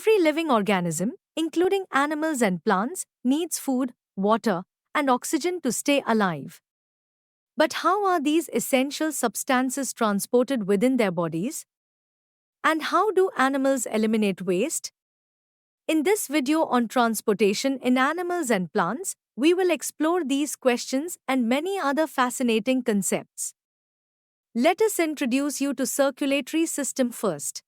Every living organism, including animals and plants, needs food, water, and oxygen to stay alive. But how are these essential substances transported within their bodies? And how do animals eliminate waste? In this video on transportation in animals and plants, we will explore these questions and many other fascinating concepts. Let us introduce you to circulatory system first.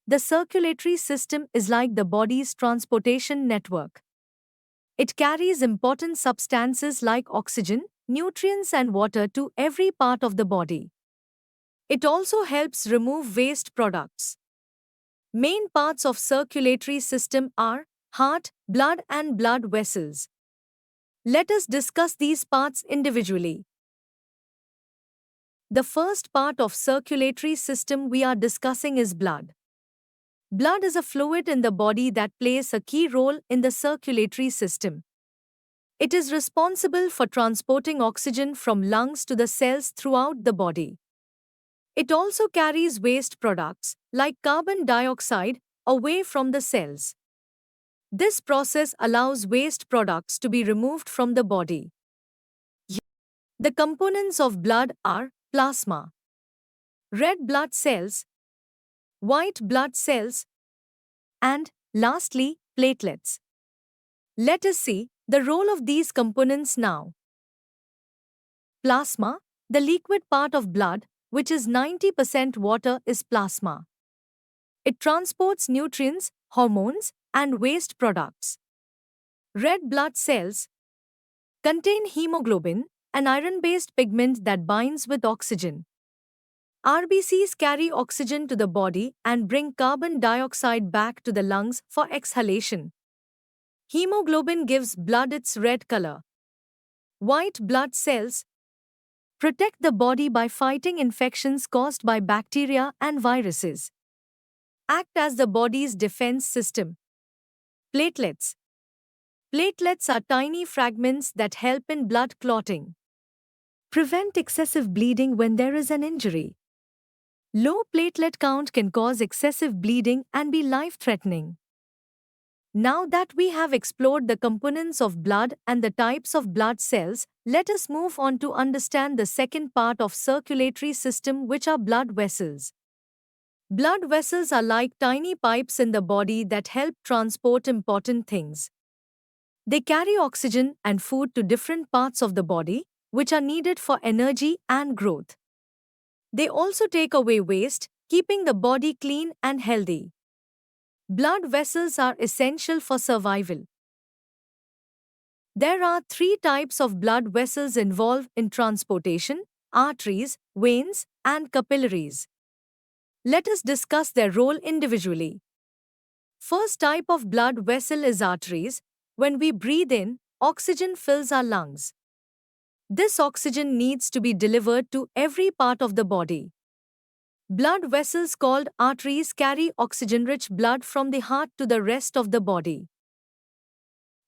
The circulatory system is like the body's transportation network. It carries important substances like oxygen, nutrients and water to every part of the body. It also helps remove waste products. Main parts of circulatory system are heart, blood and blood vessels. Let us discuss these parts individually. The first part of circulatory system we are discussing is blood. Blood is a fluid in the body that plays a key role in the circulatory system. It is responsible for transporting oxygen from lungs to the cells throughout the body. It also carries waste products, like carbon dioxide, away from the cells. This process allows waste products to be removed from the body. The components of blood are plasma, red blood cells, white blood cells, and, lastly, platelets. Let us see the role of these components now. Plasma, the liquid part of blood, which is 90% water, is plasma. It transports nutrients, hormones, and waste products. Red blood cells contain hemoglobin, an iron-based pigment that binds with oxygen. RBCs carry oxygen to the body and bring carbon dioxide back to the lungs for exhalation. Hemoglobin gives blood its red color. White blood cells protect the body by fighting infections caused by bacteria and viruses. Act as the body's defense system. Platelets. Platelets are tiny fragments that help in blood clotting. Prevent excessive bleeding when there is an injury. Low platelet count can cause excessive bleeding and be life-threatening. Now that we have explored the components of blood and the types of blood cells, let us move on to understand the second part of circulatory system, which are blood vessels. Blood vessels are like tiny pipes in the body that help transport important things. They carry oxygen and food to different parts of the body, which are needed for energy and growth. They also take away waste, keeping the body clean and healthy. Blood vessels are essential for survival. There are three types of blood vessels involved in transportation: arteries, veins, and capillaries. Let us discuss their role individually. First type of blood vessel is arteries. When we breathe in, oxygen fills our lungs. This oxygen needs to be delivered to every part of the body. Blood vessels called arteries carry oxygen-rich blood from the heart to the rest of the body.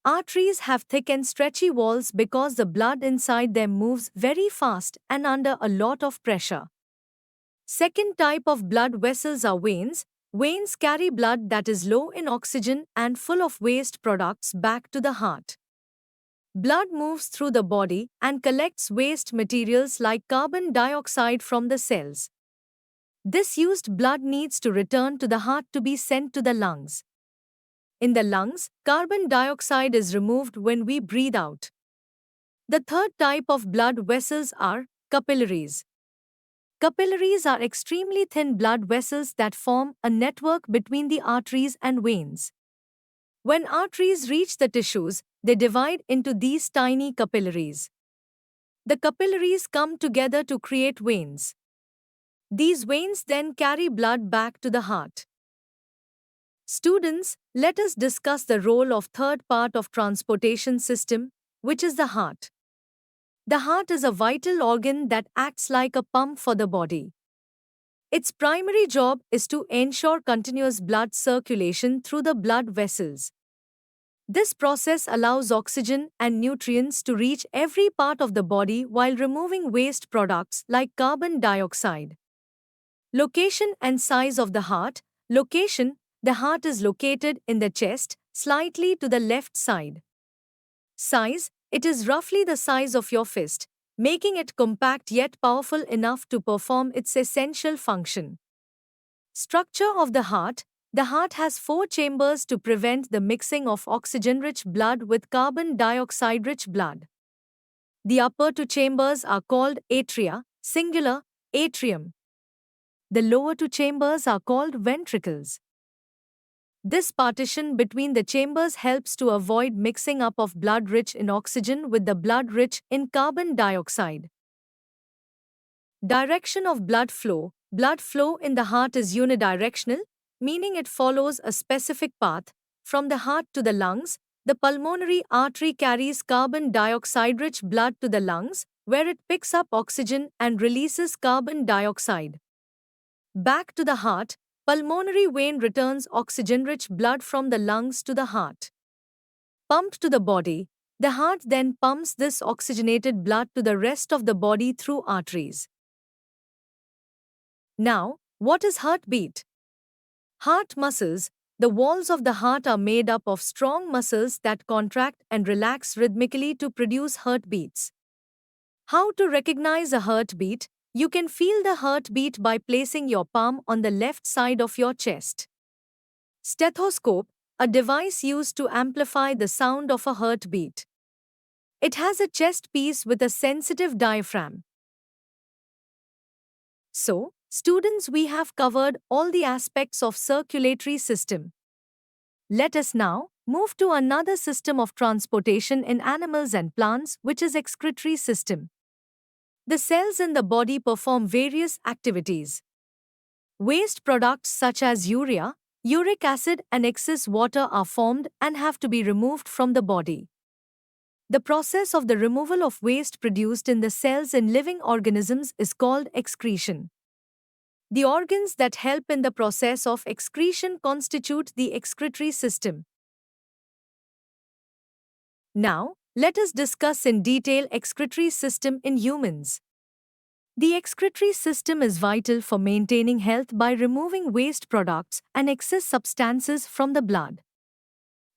Arteries have thick and stretchy walls because the blood inside them moves very fast and under a lot of pressure. Second type of blood vessels are veins. Veins carry blood that is low in oxygen and full of waste products back to the heart. Blood moves through the body and collects waste materials like carbon dioxide from the cells. This used blood needs to return to the heart to be sent to the lungs. In the lungs, carbon dioxide is removed when we breathe out. The third type of blood vessels are capillaries. Capillaries are extremely thin blood vessels that form a network between the arteries and veins. When arteries reach the tissues, they divide into these tiny capillaries. The capillaries come together to create veins. These veins then carry blood back to the heart. Students, let us discuss the role of third part of transportation system, which is the heart. The heart is a vital organ that acts like a pump for the body. Its primary job is to ensure continuous blood circulation through the blood vessels. This process allows oxygen and nutrients to reach every part of the body while removing waste products like carbon dioxide. Location and size of the heart. Location. The heart is located in the chest, slightly to the left side. Size: it is roughly the size of your fist, making it compact yet powerful enough to perform its essential function. Structure of the heart: the heart has four chambers to prevent the mixing of oxygen-rich blood with carbon dioxide-rich blood. The upper two chambers are called atria, singular, atrium. The lower two chambers are called ventricles. This partition between the chambers helps to avoid mixing up of blood rich in oxygen with the blood rich in carbon dioxide. Direction of blood flow: blood flow in the heart is unidirectional, meaning it follows a specific path from the heart to the lungs. The pulmonary artery carries carbon dioxide-rich blood to the lungs, where it picks up oxygen and releases carbon dioxide. Back to the heart, pulmonary vein returns oxygen-rich blood from the lungs to the heart. Pumped to the body, the heart then pumps this oxygenated blood to the rest of the body through arteries. Now, what is heartbeat? Heart muscles: the walls of the heart are made up of strong muscles that contract and relax rhythmically to produce heartbeats. How to recognize a heartbeat? You can feel the heartbeat by placing your palm on the left side of your chest. Stethoscope: a device used to amplify the sound of a heartbeat. It has a chest piece with a sensitive diaphragm. So, students, we have covered all the aspects of circulatory system. Let us now move to another system of transportation in animals and plants, which is excretory system. The cells in the body perform various activities. Waste products such as urea, uric acid and excess water are formed and have to be removed from the body. The process of the removal of waste produced in the cells in living organisms is called excretion. The organs that help in the process of excretion constitute the excretory system. Now, let us discuss in detail excretory system in humans. The excretory system is vital for maintaining health by removing waste products and excess substances from the blood.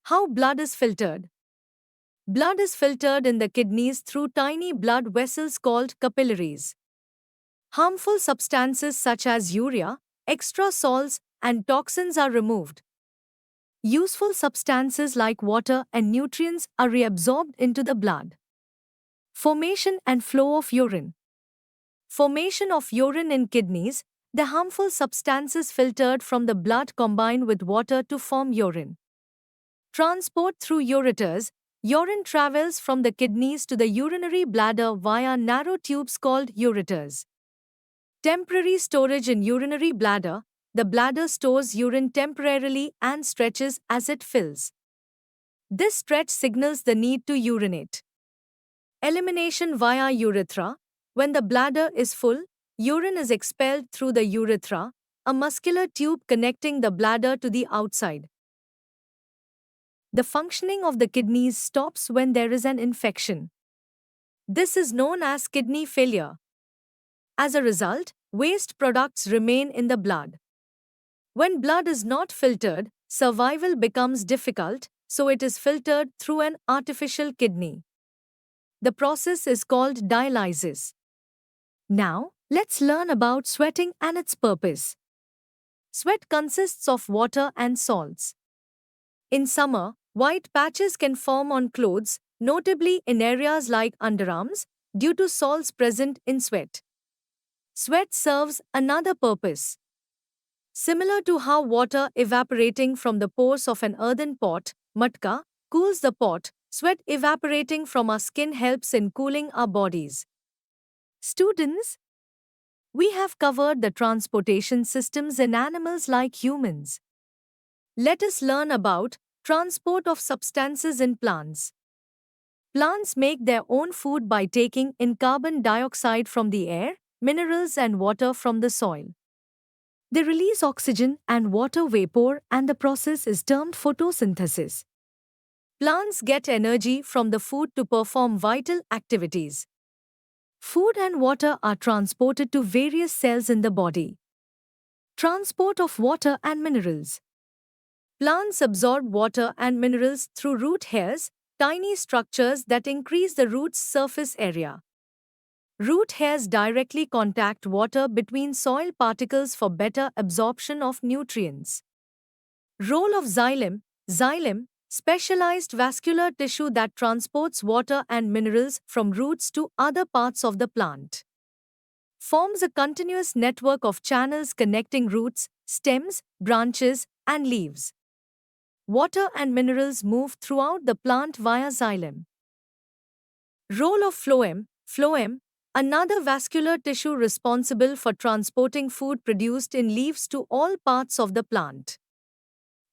How blood is filtered? Blood is filtered in the kidneys through tiny blood vessels called capillaries. Harmful substances such as urea, extra salts, and toxins are removed. Useful substances like water and nutrients are reabsorbed into the blood. Formation and flow of urine. Formation of urine in kidneys: the harmful substances filtered from the blood combine with water to form urine. Transport through ureters: urine travels from the kidneys to the urinary bladder via narrow tubes called ureters. Temporary storage in urinary bladder: the bladder stores urine temporarily and stretches as it fills. This stretch signals the need to urinate. Elimination via urethra: when the bladder is full, urine is expelled through the urethra, a muscular tube connecting the bladder to the outside. The functioning of the kidneys stops when there is an infection. This is known as kidney failure. As a result, waste products remain in the blood. When blood is not filtered, survival becomes difficult, so it is filtered through an artificial kidney. The process is called dialysis. Now, let's learn about sweating and its purpose. Sweat consists of water and salts. In summer, white patches can form on clothes, notably in areas like underarms, due to salts present in sweat. Sweat serves another purpose. Similar to how water evaporating from the pores of an earthen pot, matka, cools the pot, sweat evaporating from our skin helps in cooling our bodies. Students, we have covered the transportation systems in animals like humans. Let us learn about transport of substances in plants. Plants make their own food by taking in carbon dioxide from the air, minerals and water from the soil. They release oxygen and water vapor, and the process is termed photosynthesis. Plants get energy from the food to perform vital activities. Food and water are transported to various cells in the body. Transport of water and minerals. Plants absorb water and minerals through root hairs, tiny structures that increase the root's surface area. Root hairs directly contact water between soil particles for better absorption of nutrients. Role of xylem. Xylem, specialized vascular tissue that transports water and minerals from roots to other parts of the plant. Forms a continuous network of channels connecting roots, stems, branches, and leaves. Water and minerals move throughout the plant via xylem. Role of phloem. Phloem, another vascular tissue responsible for transporting food produced in leaves to all parts of the plant.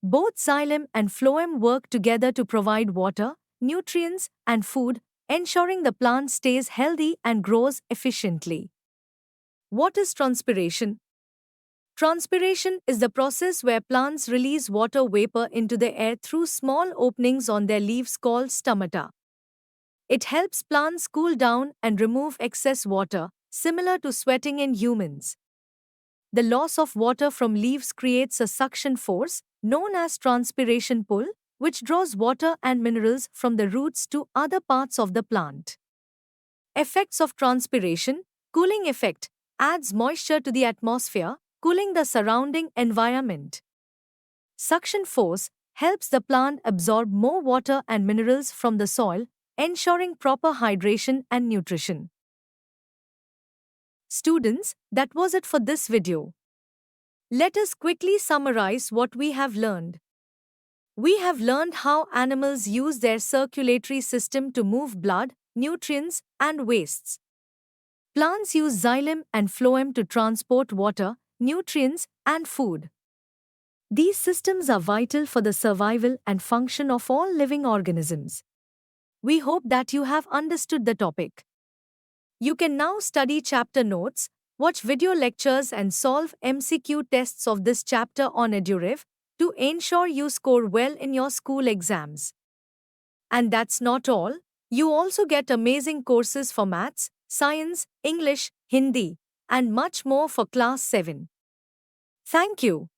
Both xylem and phloem work together to provide water, nutrients, and food, ensuring the plant stays healthy and grows efficiently. What is transpiration? Transpiration is the process where plants release water vapor into the air through small openings on their leaves called stomata. It helps plants cool down and remove excess water, similar to sweating in humans. The loss of water from leaves creates a suction force, known as transpiration pull, which draws water and minerals from the roots to other parts of the plant. Effects of transpiration. Cooling effect adds moisture to the atmosphere, cooling the surrounding environment. Suction force helps the plant absorb more water and minerals from the soil, ensuring proper hydration and nutrition. Students, that was it for this video. Let us quickly summarize what we have learned. We have learned how animals use their circulatory system to move blood, nutrients, and wastes. Plants use xylem and phloem to transport water, nutrients, and food. These systems are vital for the survival and function of all living organisms. We hope that you have understood the topic. You can now study chapter notes, watch video lectures and solve MCQ tests of this chapter on EduRev to ensure you score well in your school exams. And that's not all, you also get amazing courses for maths, science, English, Hindi, and much more for class 7. Thank you.